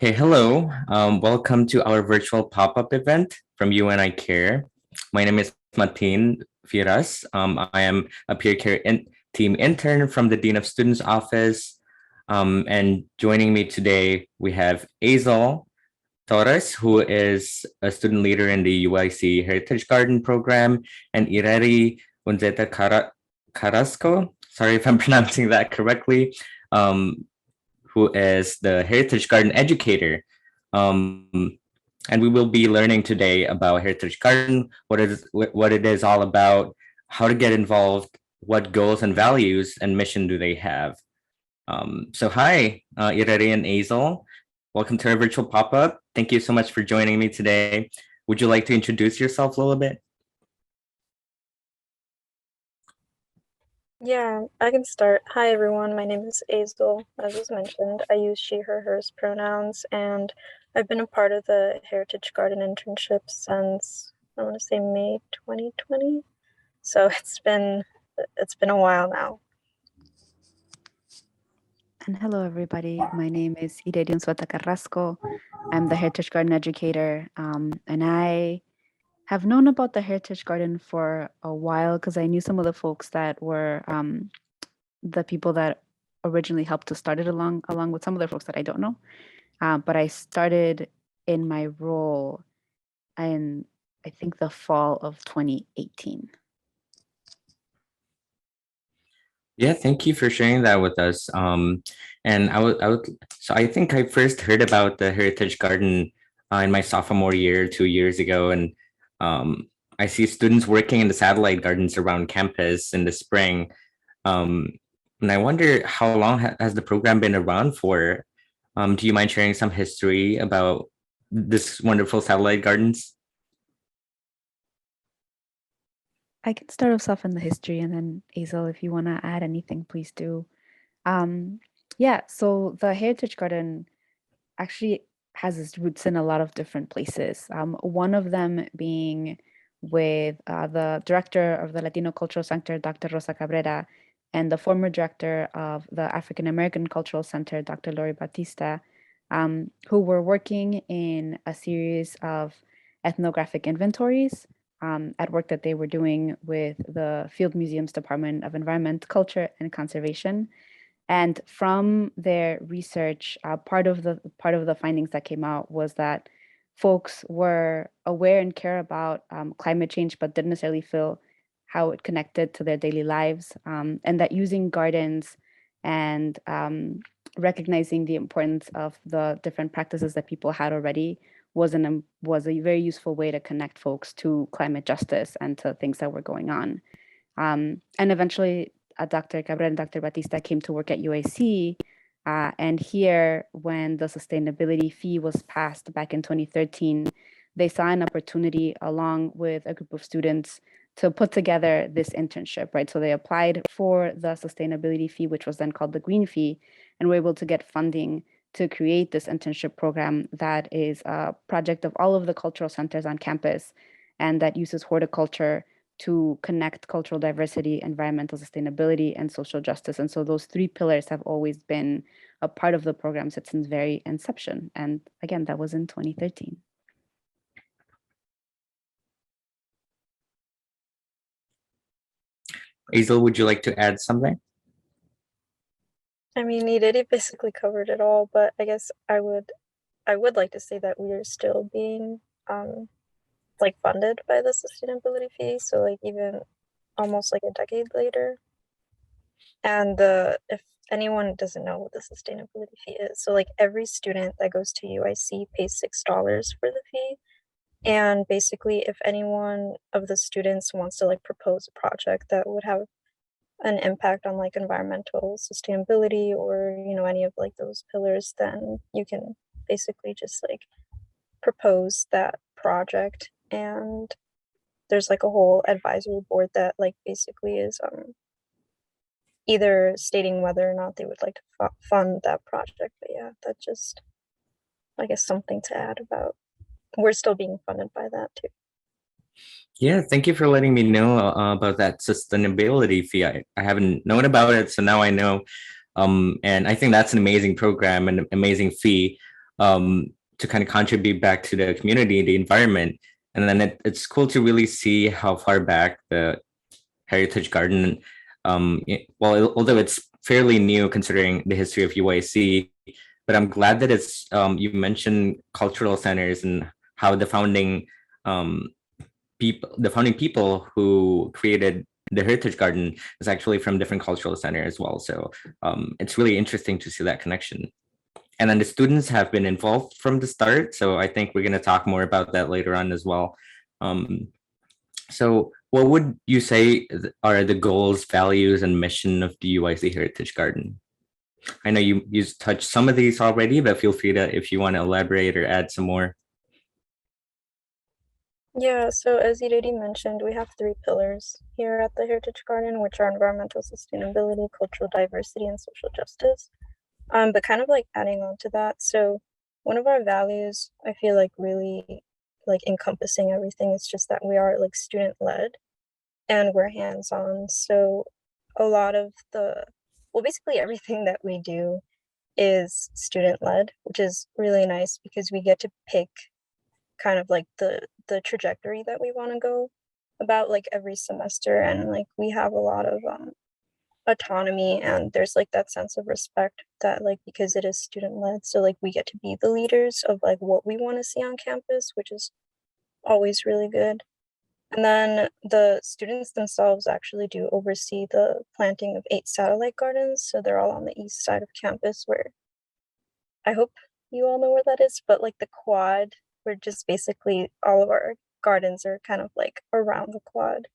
Okay, hello. Welcome to our virtual pop-up event from U&ICare. My name is Matin Firas. I am a peer care team intern from the Dean of Students Office. And joining me today, we have Azel Torres, who is a student leader in the UIC Heritage Garden program, and Ireri Unzeta Carrasco, sorry if I'm pronouncing that correctly, um, who is the Heritage Garden educator. Um, and we will be learning today about Heritage Garden, what it is all about, how to get involved, what goals and values and mission do they have. So hi, Irere and Azel. Welcome to our virtual pop-up. Thank you so much for joining me today. Would you like to introduce yourself a little bit? Yeah, I can start. Hi, everyone. My name is Azel. As was mentioned, I use she, her, hers pronouns, and I've been a part of the Heritage Garden internship since I want to say May 2020. So it's been a while now. And hello, everybody. My name is Irerion Suata Carrasco. I'm the Heritage Garden educator, and I have known about the Heritage Garden for a while because I knew some of the folks that were the people that originally helped to start it along with some of the folks that I don't know. But I started in my role in, I think, the fall of 2018. Yeah, thank you for sharing that with us. And so I think I first heard about the Heritage Garden in my sophomore year, 2 years ago, and I see students working in the satellite gardens around campus in the spring. And I wonder how long has the program been around for? Do you mind sharing some history about this wonderful satellite gardens? I can start us off in the history, and then Azel, if you want to add anything, please do. Yeah, so the Heritage Garden actually has its roots in a lot of different places. One of them being with the director of the Latino Cultural Center, Dr. Rosa Cabrera, and the former director of the African American Cultural Center, Dr. Lori Batista, who were working in a series of ethnographic inventories at work that they were doing with the Field Museum's Department of Environment, Culture, and Conservation. And from their research, part of the findings that came out was that folks were aware and care about climate change, but didn't necessarily feel how it connected to their daily lives, and that using gardens and recognizing the importance of the different practices that people had already was a very useful way to connect folks to climate justice and to things that were going on. And eventually, Dr. Cabrera and Dr. Batista came to work at UIC. And here, when the sustainability fee was passed back in 2013, they saw an opportunity along with a group of students to put together this internship, right? So they applied for the sustainability fee, which was then called the green fee, and were able to get funding to create this internship program that is a project of all of the cultural centers on campus and that uses horticulture to connect cultural diversity, environmental sustainability, and social justice. And so those three pillars have always been a part of the program since its very inception. And again, that was in 2013. Azel, would you like to add something? I mean, he basically covered it all, but I guess I would like to say that we are still being like funded by the sustainability fee. So like even almost like a decade later. And if anyone doesn't know what the sustainability fee is, so like every student that goes to UIC pays $6 for the fee. And basically, if anyone of the students wants to like propose a project that would have an impact on like environmental sustainability or, you know, any of like those pillars, then you can basically just like propose that project. And there's like a whole advisory board that like basically is either stating whether or not they would like to fund that project. But yeah, that's just, I guess, something to add about. We're still being funded by that too. Yeah, thank you for letting me know about that sustainability fee. I haven't known about it, so now I know. And I think that's an amazing program and amazing fee. to kind of contribute back to the community, the environment. And then it's cool to really see how far back the Heritage Garden, well, although it's fairly new considering the history of UIC, but I'm glad that it's, you mentioned cultural centers and how um, the founding people who created the Heritage Garden is actually from different cultural centers as well. So it's really interesting to see that connection. And then the students have been involved from the start. So I think we're going to talk more about that later on as well. Um, so what would you say are the goals, values, and mission of the UIC Heritage Garden? I know you touched some of these already, but feel free to, if you want to elaborate or add some more. Yeah, so as you already mentioned, we have 3 pillars here at the Heritage Garden, which are environmental sustainability, cultural diversity, and social justice. But kind of like adding on to that, so one of our values, I feel like really like encompassing everything is just that we are like student led and we're hands on. So a lot of well, basically everything that we do is student led, which is really nice because we get to pick kind of like the trajectory that we want to go about like every semester, and like we have a lot of autonomy, and there's like that sense of respect that like because it is student led, so like we get to be the leaders of like what we want to see on campus, which is always really good. And then the students themselves actually do oversee the planting of 8 satellite gardens, so they're all on the east side of campus, where I hope you all know where that is, but like the quad, where just basically all of our gardens are kind of like around the quad.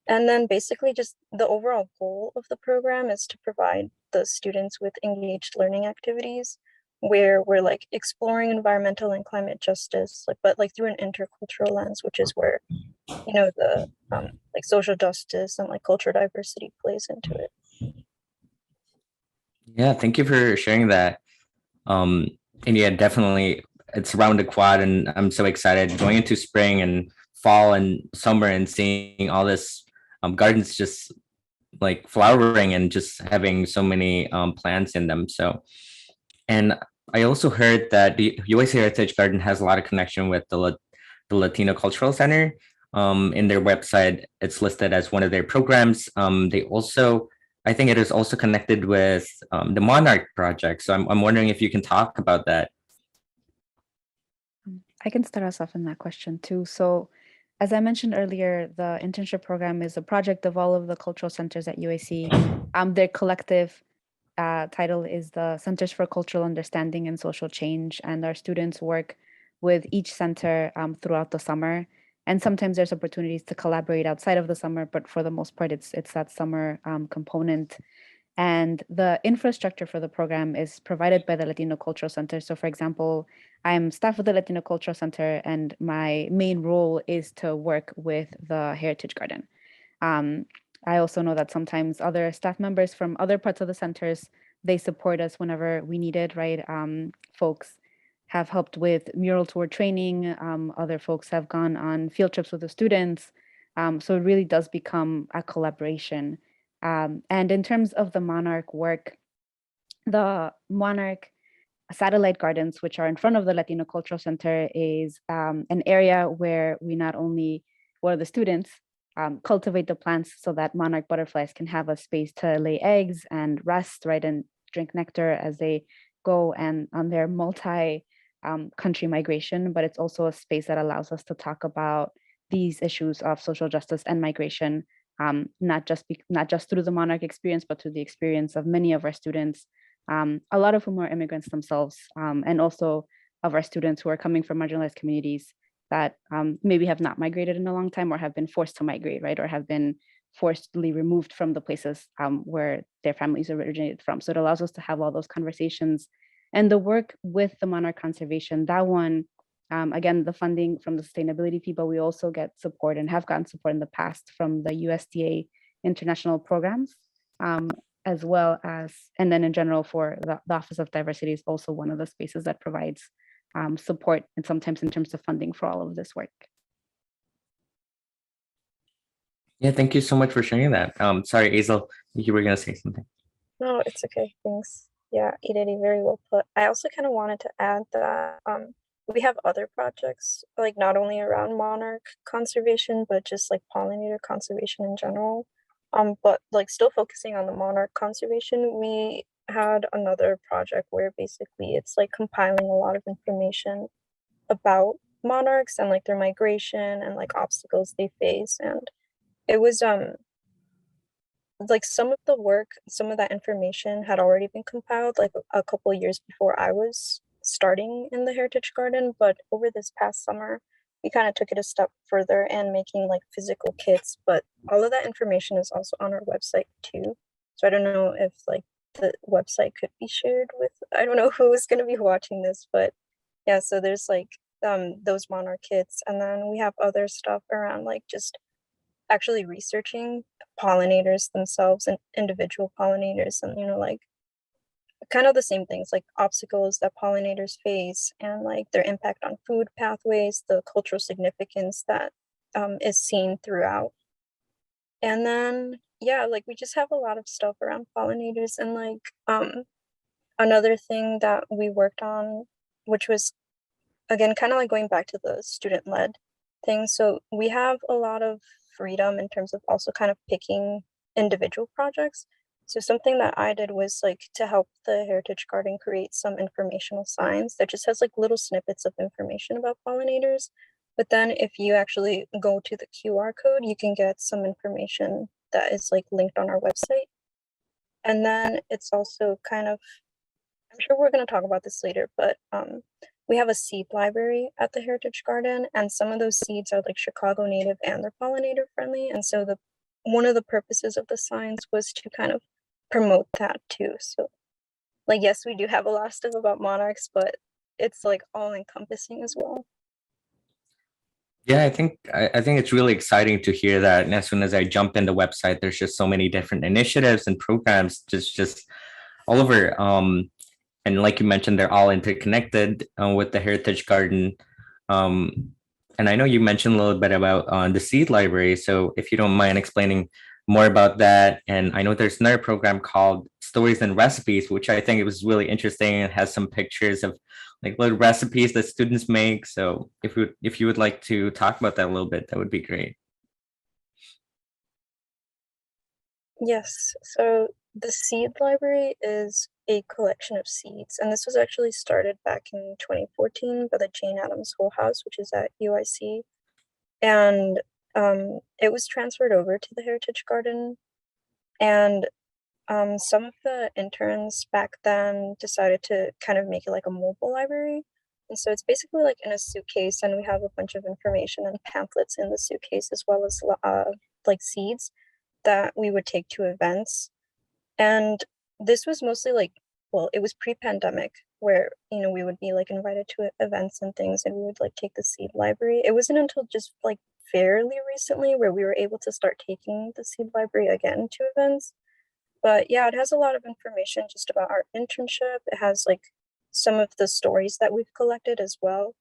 And then basically just the overall goal of the program is to provide the students with engaged learning activities where we're like exploring environmental and climate justice, like but like through an intercultural lens, which is where, you know, the like social justice and like cultural diversity plays into it. Yeah, thank you for sharing that. And yeah, definitely it's around the quad, and I'm so excited going into spring and fall and summer and seeing all this gardens just like flowering and just having so many plants in them. So, and I also heard that the UIC Heritage Garden has a lot of connection with the Latino Cultural Center. In their website, it's listed as one of their programs. They also, I think it is also connected with the Monarch Project. So I'm wondering if you can talk about that. I can start us off in that question too. So, as I mentioned earlier, the internship program is a project of all of the cultural centers at UIC. Their collective title is the Centers for Cultural Understanding and Social Change, and our students work with each center throughout the summer. And sometimes there's opportunities to collaborate outside of the summer, but for the most part, it's that summer component. And the infrastructure for the program is provided by the Latino Cultural Center. So, for example, I'm staff of the Latino Cultural Center, and my main role is to work with the Heritage Garden. I also know that sometimes other staff members from other parts of the centers, they support us whenever we need it, right? Folks have helped with mural tour training. Other folks have gone on field trips with the students. So it really does become a collaboration. And in terms of the Monarch work, the Monarch satellite gardens, which are in front of the Latino Cultural Center, is an area where we not only, where the students cultivate the plants so that monarch butterflies can have a space to lay eggs and rest, right, and drink nectar as they go and on their multi country migration, but it's also a space that allows us to talk about these issues of social justice and migration, not just through the monarch experience, but through the experience of many of our students, a lot of whom are immigrants themselves, and also of our students who are coming from marginalized communities that maybe have not migrated in a long time or have been forced to migrate, right, or have been forcibly removed from the places where their families originated from. So it allows us to have all those conversations. And the work with the monarch conservation, that one, again, the funding from the sustainability fee, but we also get support and have gotten support in the past from the USDA international programs, as well as, and then in general for the Office of Diversity is also one of the spaces that provides support, and sometimes in terms of funding for all of this work. Yeah, thank you so much for sharing that. Sorry, Azel, you were going to say something. No, it's okay. Thanks. Yeah, Edie, very well put. I also kind of wanted to add that we have other projects, like not only around monarch conservation, but just like pollinator conservation in general. But like still focusing on the monarch conservation, we had another project where basically it's like compiling a lot of information about monarchs and like their migration and like obstacles they face. And it was like some of the work, some of that information had already been compiled like a couple of years before I was starting in the Heritage Garden, but over this past summer, we kind of took it a step further and making like physical kits, but all of that information is also on our website too. So I don't know if like the website could be shared with, I don't know who is going to be watching this, but yeah, so there's like those monarch kits, and then we have other stuff around like just actually researching pollinators themselves and individual pollinators, and like kind of the same things like obstacles that pollinators face and like their impact on food pathways, the cultural significance that is seen throughout. And then yeah, like we just have a lot of stuff around pollinators. And like another thing that we worked on, which was again kind of like going back to the student led thing, so we have a lot of freedom in terms of also kind of picking individual projects. So something that I did was like to help the Heritage Garden create some informational signs that just has like little snippets of information about pollinators. But then if you actually go to the QR code, you can get some information that is like linked on our website. And then it's also kind of, I'm sure we're going to talk about this later, but we have a seed library at the Heritage Garden, and some of those seeds are like Chicago native and they're pollinator friendly. And so the one of the purposes of the signs was to kind of promote that too. So like yes, we do have a lot of stuff about monarchs, but it's like all encompassing as well. Yeah, I think it's really exciting to hear that. And as soon as I jump in the website, there's just so many different initiatives and programs just all over. And like you mentioned, they're all interconnected with the Heritage Garden. Um, and I know you mentioned a little bit about the seed library. So if you don't mind explaining more about that. And I know there's another program called Stories and Recipes, which I think it was really interesting and has some pictures of like little recipes that students make. So if you would like to talk about that a little bit, that would be great. Yes, so the seed library is a collection of seeds, and this was actually started back in 2014 by the Jane Addams Whole House, which is at UIC. And it was transferred over to the Heritage Garden. And some of the interns back then decided to kind of make it like a mobile library. And so it's basically like in a suitcase, and we have a bunch of information and pamphlets in the suitcase, as well as like seeds that we would take to events. And this was mostly like, well, it was pre-pandemic where, we would be like invited to events and things, and we would like take the seed library. It wasn't until just like fairly recently where we were able to start taking the seed library again to events. But yeah, it has a lot of information just about our internship. It has like some of the stories that we've collected as well,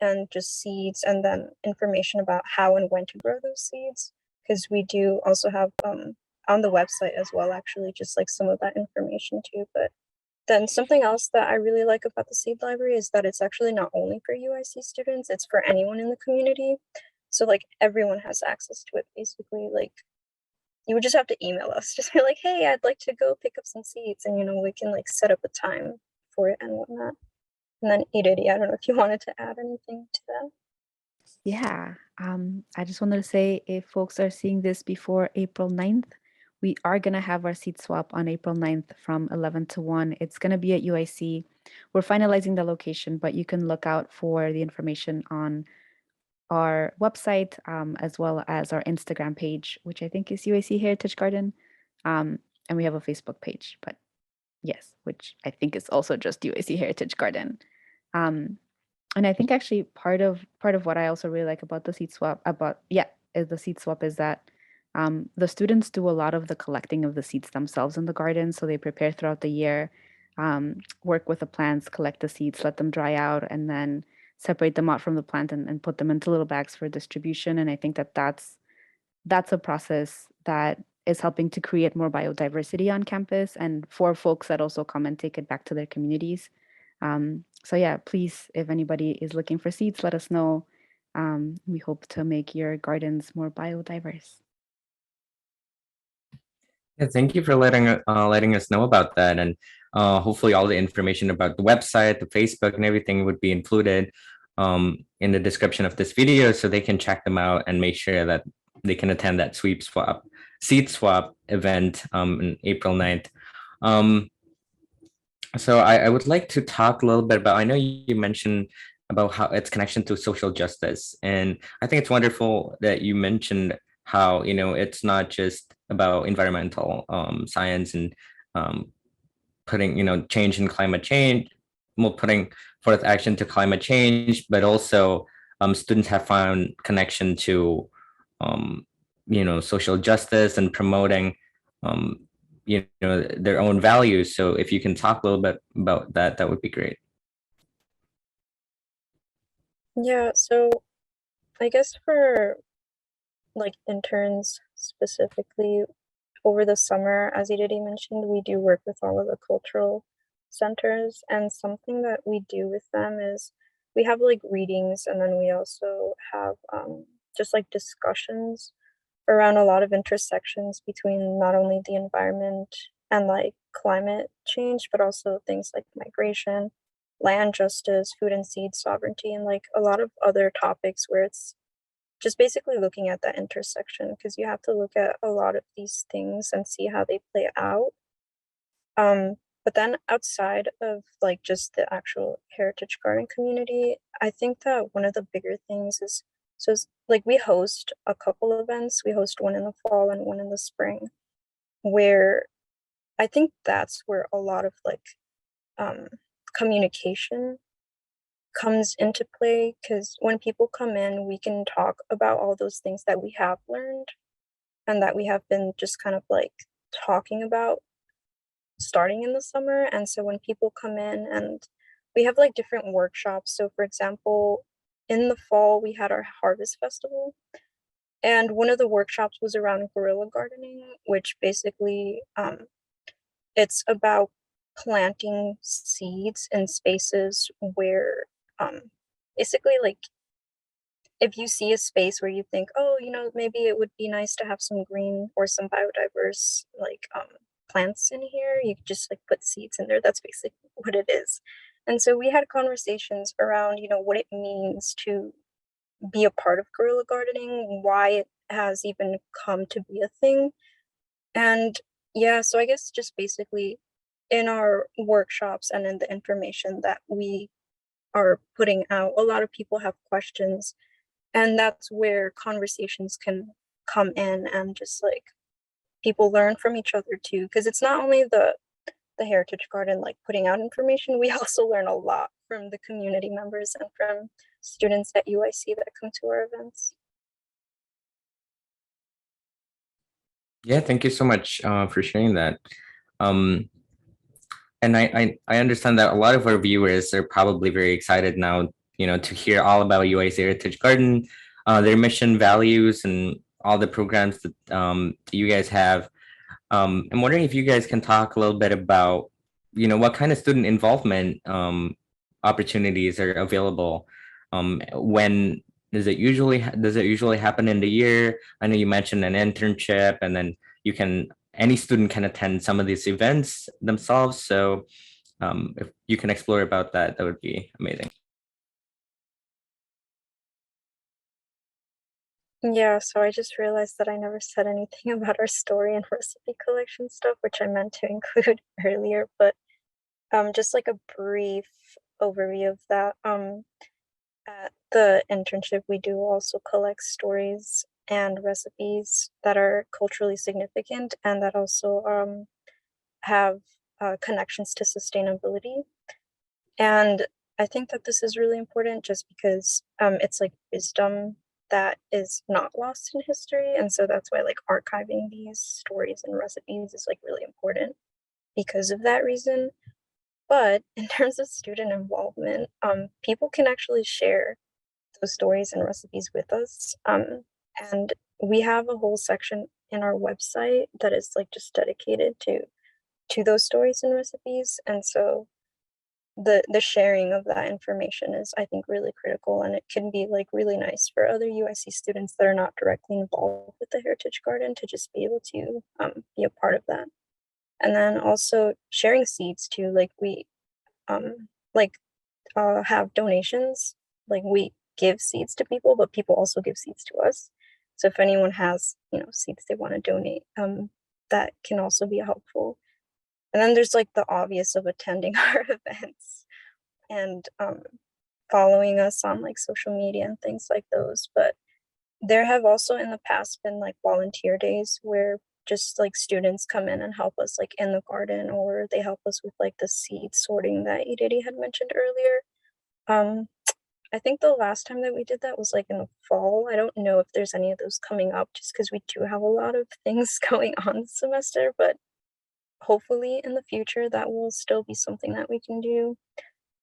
and just seeds, and then information about how and when to grow those seeds. Because we do also have on the website as well, actually, just like some of that information too. But then something else that I really like about the seed library is that it's actually not only for UIC students, it's for anyone in the community. So like everyone has access to it basically. Like you would just have to email us, just be like, hey, I'd like to go pick up some seeds, and we can like set up a time for it and whatnot. And then Edie, I don't know if you wanted to add anything to that. Yeah, I just wanted to say if folks are seeing this before April 9th, we are going to have our seat swap on April 9th from 11 to 1. It's going to be at UIC. We're finalizing the location, but you can look out for the information on our website as well as our Instagram page, which I think is UIC Heritage Garden. And we have a Facebook page, but yes, which I think is also just UIC Heritage Garden. And I think actually part of what I also really like about the seed swap is that the students do a lot of the collecting of the seeds themselves in the garden. So they prepare throughout the year, work with the plants, collect the seeds, let them dry out, and then separate them out from the plant and put them into little bags for distribution. And I think that that's a process that is helping to create more biodiversity on campus, and for folks that also come and take it back to their communities. So yeah, please, if anybody is looking for seeds, let us know. We hope to make your gardens more biodiverse. Yeah, thank you for letting us know about that, and hopefully all the information about the website, the Facebook, and everything would be included in the description of this video, so they can check them out and make sure that they can attend that seed swap event on April 9th. So I would like to talk a little bit about, I know you mentioned about how its connection to social justice. And I think it's wonderful that you mentioned how, it's not just about environmental science and putting, change in climate change, well, putting forth action to climate change, but also students have found connection to, social justice and promoting their own values. So if you can talk a little bit about that, that would be great. Yeah, so I guess for like interns specifically, over the summer, as Edie mentioned, we do work with all of the cultural centers, and something that we do with them is we have like readings, and then we also have just like discussions around a lot of intersections between not only the environment and like climate change, but also things like migration, land justice, food and seed sovereignty, and like a lot of other topics where it's just basically looking at that intersection, because you have to look at a lot of these things and see how they play out. But then outside of like just the actual heritage garden community, I think that one of the bigger things is like we host a couple events. We host one in the fall and one in the spring, where I think that's where a lot of like communication comes into play, because when people come in, we can talk about all those things that we have learned and that we have been just kind of like talking about starting in the summer. And so when people come in, and we have like different workshops. So for example, in the fall we had our harvest festival, and one of the workshops was around guerrilla gardening, which basically it's about planting seeds in spaces where basically like if you see a space where you think, oh, maybe it would be nice to have some green or some biodiverse like plants in here, you could just like put seeds in there. That's basically what it is. And so we had conversations around, what it means to be a part of guerrilla gardening, why it has even come to be a thing. And yeah, so I guess just basically in our workshops and in the information that we are putting out, a lot of people have questions, and that's where conversations can come in, and just like people learn from each other too, because it's not only the heritage garden like putting out information, we also learn a lot from the community members and from students at UIC that come to our events. Yeah, thank you so much for sharing that. And I understand that a lot of our viewers are probably very excited now, to hear all about UIC Heritage Garden, their mission, values, and all the programs that you guys have. I'm wondering if you guys can talk a little bit about, what kind of student involvement opportunities are available. When does it usually happen in the year? I know you mentioned an internship, and then any student can attend some of these events themselves. So if you can explore about that, that would be amazing. Yeah, so I just realized that I never said anything about our story and recipe collection stuff, which I meant to include earlier, but just like a brief overview of that. At the internship, we do also collect stories and recipes that are culturally significant and that also have connections to sustainability. And I think that this is really important just because it's like wisdom that is not lost in history. And so that's why like archiving these stories and recipes is like really important because of that reason. But in terms of student involvement, people can actually share those stories and recipes with us. And we have a whole section in our website that is like just dedicated to those stories and recipes. And so the sharing of that information is, I think, really critical, and it can be like really nice for other UIC students that are not directly involved with the Heritage Garden to just be able to be a part of that. And then also sharing seeds too, like we like have donations, like we give seeds to people, but people also give seeds to us. So if anyone has, you know, seeds they want to donate, that can also be helpful. And then there's like the obvious of attending our events and following us on like social media and things like those. But there have also in the past been like volunteer days where just like students come in and help us like in the garden, or they help us with like the seed sorting that Edidi had mentioned earlier. I think the last time that we did that was like in the fall. I don't know if there's any of those coming up just because we do have a lot of things going on this semester, but hopefully in the future that will still be something that we can do.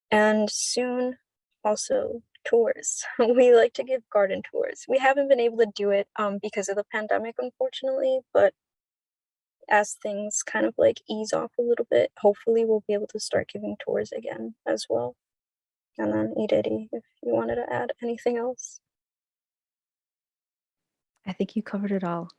And soon also tours. We like to give garden tours. We haven't been able to do it because of the pandemic, unfortunately, but as things kind of like ease off a little bit, hopefully we'll be able to start giving tours again as well. And then Edidi, if you wanted to add anything else. I think you covered it all.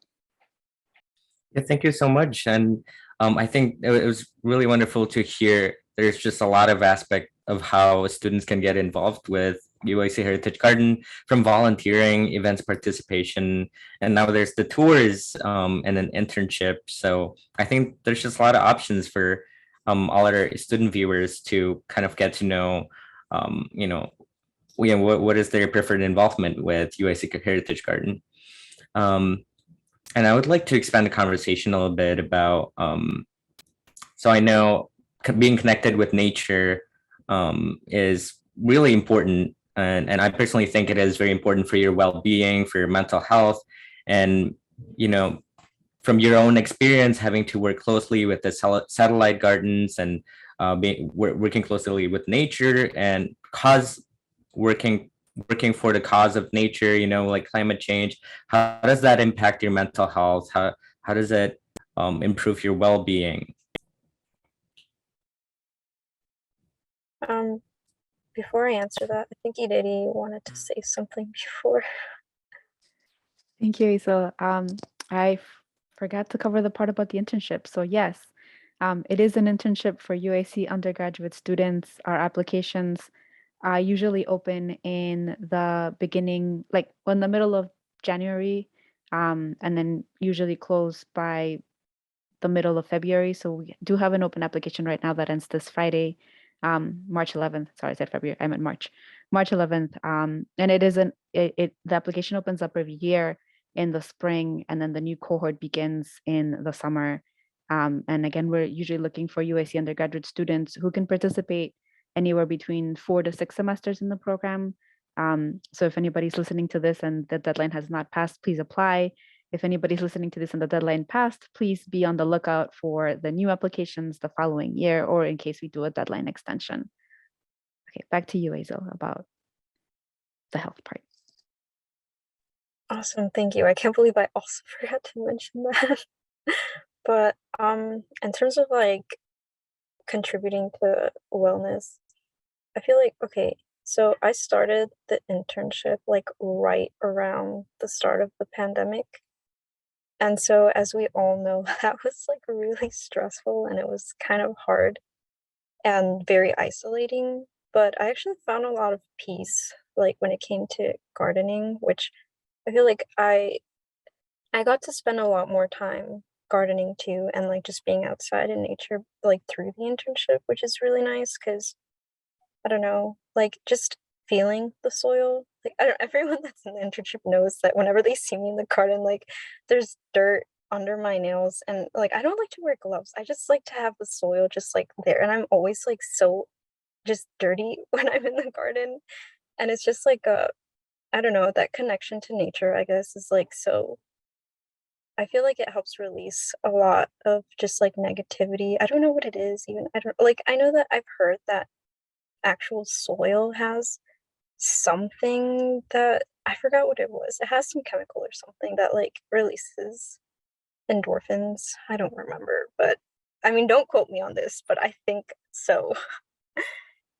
Yeah, thank you so much. And I think it was really wonderful to hear. There's just a lot of aspect of how students can get involved with UIC Heritage Garden, from volunteering, events participation, and now there's the tours and an internship. So I think there's just a lot of options for all our student viewers to kind of get to know, you know, what is their preferred involvement with UIC Heritage Garden. And I would like to expand the conversation a little bit about, so I know being connected with nature is really important. And I personally think it is very important for your well-being, for your mental health. And, you know, from your own experience, having to work closely with the satellite gardens and working closely with nature and working for the cause of nature, you know, like climate change, how does that impact your mental health? How does it improve your well-being? Before I answer that, I think Edidi wanted to say something before. Thank you, Isel. I forgot to cover the part about the internship. So yes, it is an internship for UIC undergraduate students. Our applications usually open in the beginning, like in the middle of January, and then usually close by the middle of February. So we do have an open application right now that ends this Friday, March 11th. Sorry, I said February. I meant March. March 11th. And it isn't. The application opens up every year in the spring, and then the new cohort begins in the summer. And again, we're usually looking for UIC undergraduate students who can participate anywhere between 4 to 6 semesters in the program. So if anybody's listening to this and the deadline has not passed, please apply. If anybody's listening to this and the deadline passed, please be on the lookout for the new applications the following year, or in case we do a deadline extension. Okay, back to you, Azel, about the health part. Awesome, thank you. I can't believe I also forgot to mention that. But in terms of like contributing to wellness, I feel like, okay, so I started the internship like right around the start of the pandemic. And so as we all know, that was like really stressful and it was kind of hard and very isolating. But I actually found a lot of peace like when it came to gardening, which I feel like I got to spend a lot more time gardening too, and like just being outside in nature like through the internship, which is really nice because I don't know, like just feeling the soil. Like I don't everyone that's in the internship knows that whenever they see me in the garden, like there's dirt under my nails and like I don't like to wear gloves. I just like to have the soil just like there. And I'm always like so just dirty when I'm in the garden. And it's just like I don't know, that connection to nature, I guess, is like so I feel like it helps release a lot of just like negativity. I don't know what it is even. I don't like I know that I've heard that actual soil has something that I forgot what it was. It has some chemical or something that like releases endorphins. I don't remember, but I mean, don't quote me on this, but I think so.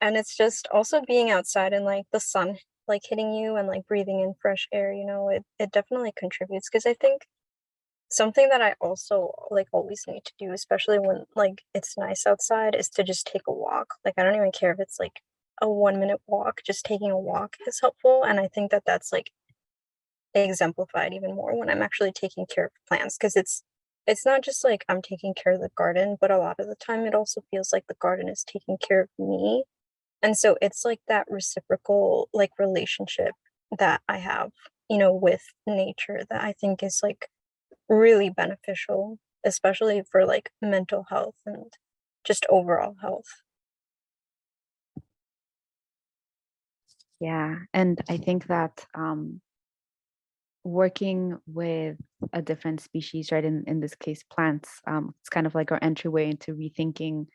And it's just also being outside and like the sun like hitting you and like breathing in fresh air, you know, it definitely contributes, because I think something that I also like always need to do, especially when like it's nice outside, is to just take a walk. Like I don't even care if it's like a 1 minute walk, just taking a walk is helpful. And I think that that's like exemplified even more when I'm actually taking care of plants, because it's not just like I'm taking care of the garden, but a lot of the time it also feels like the garden is taking care of me. And so it's like that reciprocal like relationship that I have, you know, with nature, that I think is like really beneficial, especially for like mental health and just overall health. Yeah, and I think that working with a different species, right, in this case plants, it's kind of like our entryway into rethinking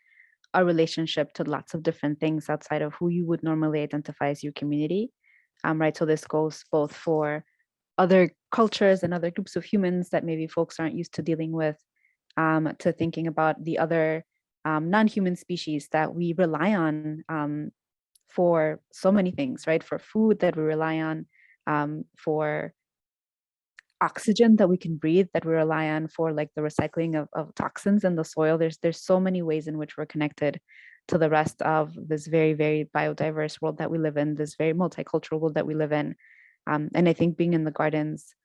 our relationship to lots of different things outside of who you would normally identify as your community, right? So this goes both for other cultures and other groups of humans that maybe folks aren't used to dealing with, to thinking about the other non-human species that we rely on for so many things, right? For food that we rely on, for oxygen that we can breathe, that we rely on, for like the recycling of toxins in the soil. There's so many ways in which we're connected to the rest of this very, very biodiverse world that we live in, this very multicultural world that we live in. And I think being in the gardens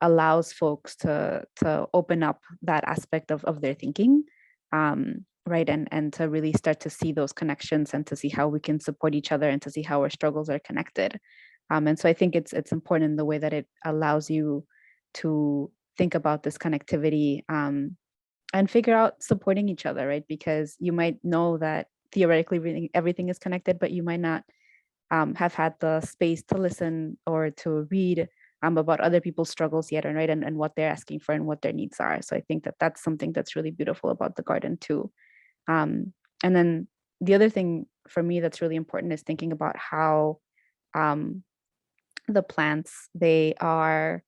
allows folks to open up that aspect of their thinking, right, and to really start to see those connections and to see how we can support each other and to see how our struggles are connected. And so I think it's important in the way that it allows you to think about this connectivity, and figure out supporting each other, right? Because you might know that theoretically everything is connected, but you might not have had the space to listen or to read about other people's struggles yet, right? And what they're asking for and what their needs are. So I think that that's something that's really beautiful about the garden too. And then the other thing for me that's really important is thinking about how um, the plants, they are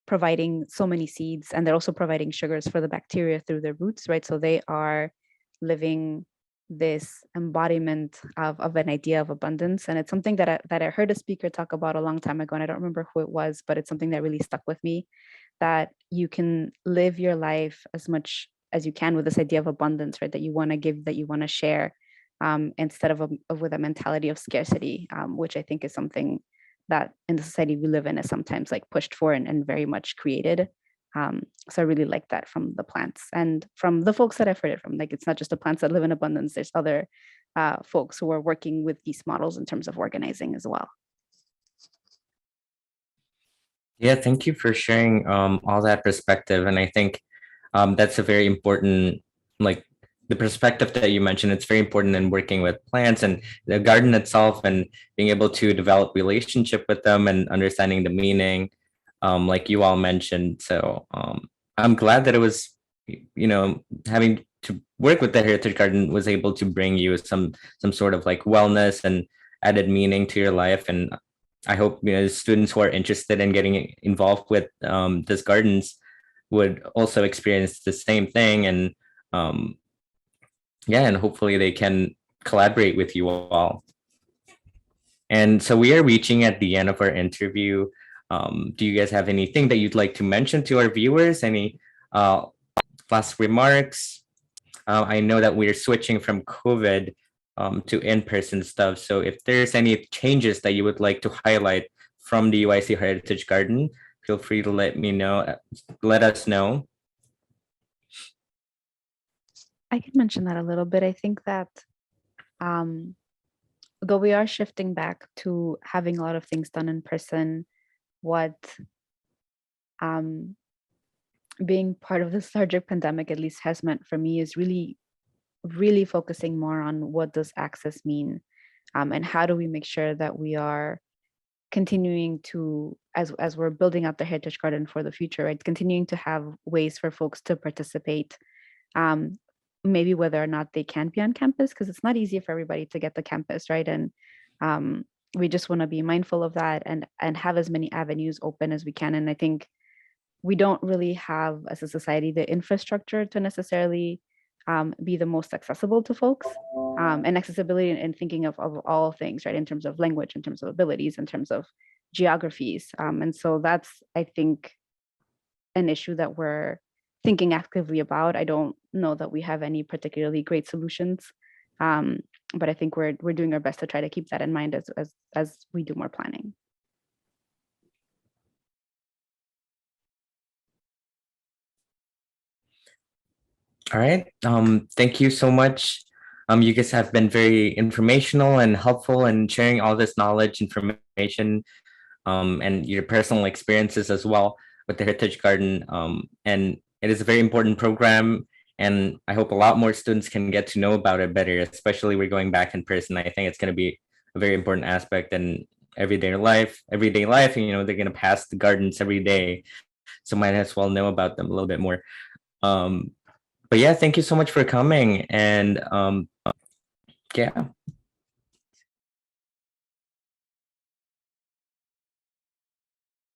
providing so many seeds, and they're also providing sugars for the bacteria through their roots, right? So they are living this embodiment of an idea of abundance. And it's something that I heard a speaker talk about a long time ago, and I don't remember who it was, but it's something that really stuck with me, that you can live your life as much as you can with this idea of abundance, right? That you want to give, that you want to share, instead of with a mentality of scarcity, which I think is something that in the society we live in is sometimes like pushed for and very much created. So I really like that from the plants and from the folks that I've heard it from. Like, it's not just the plants that live in abundance. There's other folks who are working with these models in terms of organizing as well. Yeah, thank you for sharing all that perspective. And I think that's a very important, like the perspective that you mentioned, it's very important in working with plants and the garden itself, and being able to develop relationship with them and understanding the meaning, like you all mentioned. So I'm glad that it was, having to work with the Heritage Garden was able to bring you some sort of like wellness and added meaning to your life. And I hope students who are interested in getting involved with these gardens would also experience the same thing, and um, yeah, and hopefully they can collaborate with you all. And so we are reaching at the end of our interview. Do you guys have anything that you'd like to mention to our viewers? Any last remarks? I know that we're switching from COVID to in-person stuff. So if there's any changes that you would like to highlight from the UIC Heritage Garden, feel free to let us know. I can mention that a little bit. I think that though we are shifting back to having a lot of things done in person, what being part of this larger pandemic at least has meant for me is really, really focusing more on what does access mean, and how do we make sure that we are continuing to, as we're building out the Heritage Garden for the future, right, continuing to have ways for folks to participate, maybe whether or not they can be on campus, because it's not easy for everybody to get to campus, right? And we just want to be mindful of that and have as many avenues open as we can. And I think we don't really have, as a society, the infrastructure to necessarily be the most accessible to folks. And accessibility and thinking of all things, right, in terms of language, in terms of abilities, in terms of geographies. And so that's, I think, an issue that we're thinking actively about. I don't know that we have any particularly great solutions, but I think we're doing our best to try to keep that in mind as we do more planning. All right. Thank you so much. You guys have been very informational and helpful in sharing all this knowledge, information, and your personal experiences as well with the Heritage Garden. And it is a very important program, and I hope a lot more students can get to know about it better, especially we're going back in person. I think it's going to be a very important aspect in everyday life, and, they're going to pass the gardens every day. So might as well know about them a little bit more. But yeah, thank you so much for coming. And yeah.